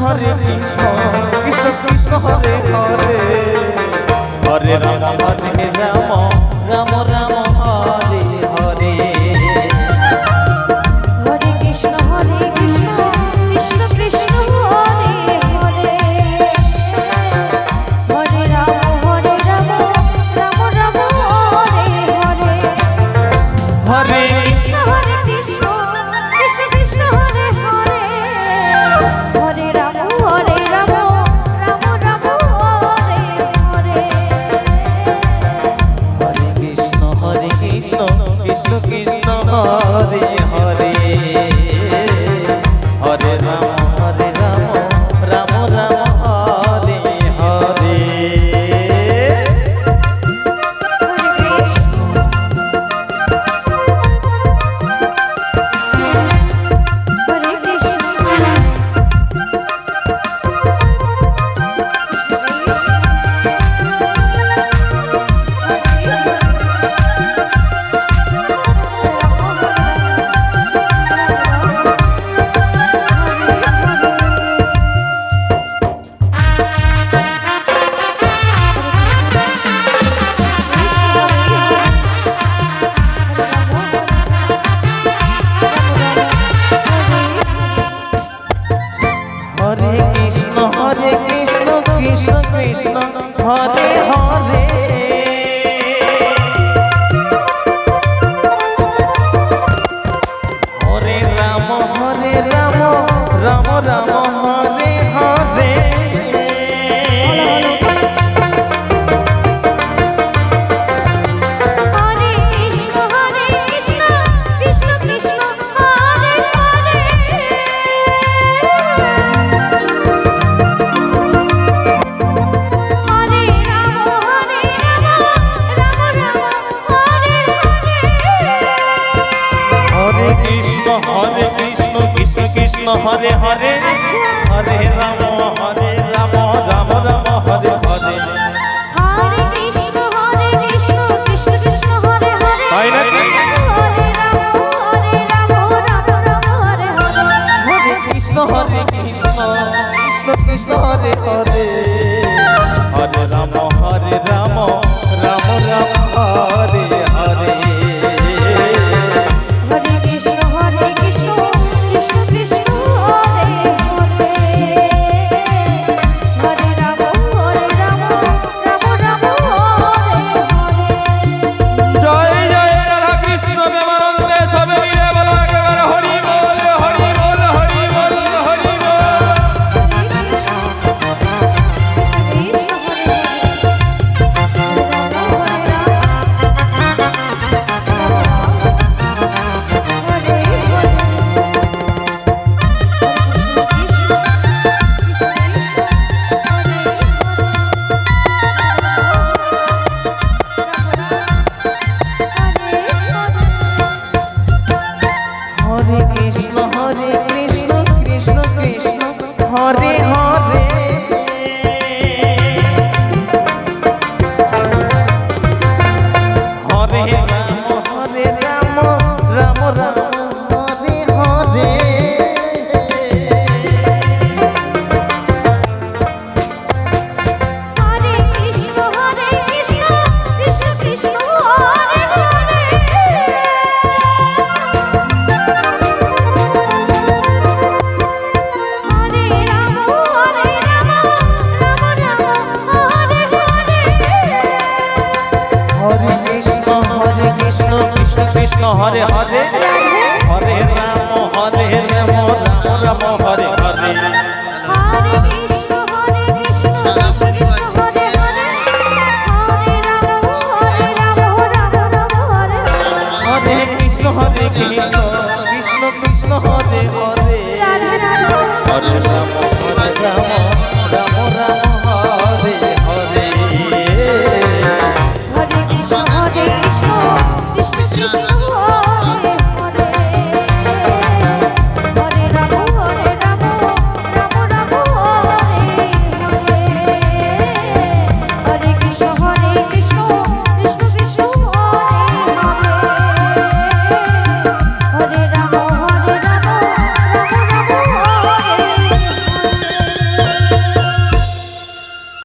হরে কৃষ্ণ কৃষ্ণ কৃষ্ণ হরে হরে হরে রাম হরে রাম রাম রাম হরে হরে হরে কৃষ্ণ কৃষ্ণ কৃষ্ণ হরে হরে হরে রাম রাম রাম হরে হরে হরে কৃষ্ণ কৃষ্ণ কৃষ্ণ হরে হরে হরে রাম রাম রাম হরে হরে হরে কৃষ্ণ কৃষ্ণ কৃষ্ণ হরে হরে হরে রাম রাম রাম হরে হরে হরে কৃষ্ণ হরে কৃষ্ণ কৃষ্ণ কৃষ্ণ হরে হরে হরে রাম রাম রাম হরে হরে হরে কৃষ্ণ কৃষ্ণ কৃষ্ণ হরে হরে হরে রাম রাম রাম হরে হরে হরে কৃষ্ণ কৃষ্ণ কৃষ্ণ হরে হরে হরে রাম রাম রাম হরে হরে হরে কৃষ্ণ কৃষ্ণ কৃষ্ণ হরে হরে হয় নাকি? হরে রাম রাম হরে হরে হরে কৃষ্ণ কৃষ্ণ কৃষ্ণ হরে হরে হরে রাম রাম রাম হরে হরে হরে কৃষ্ণ কৃষ্ণ কৃষ্ণ হরে হরে হরে রাম রাম হরে হরে জয় জয় রাধা কৃষ্ণ প্রেমানন্দে সবে মিলে বলো একবার হরি বল হরি বল হরি বল হরি বল হরে কৃষ্ণ কৃষ্ণ কৃষ্ণ হরে হরে হরে রাম রাম রাম হরে হরে হরে কৃষ্ণ কৃষ্ণ কৃষ্ণ হরে হরে হরে রাম রাম হরে হরে হরে কৃষ্ণ কৃষ্ণ কৃষ্ণ হরে হরে হরে রাম রাম রাম হরে হরে হরে কৃষ্ণ কৃষ্ণ হরে হরে হরে রাম রাম হরে হরে কৃষ্ণ কৃষ্ণ কৃষ্ণ হরে হরে রাধা রাধা হরে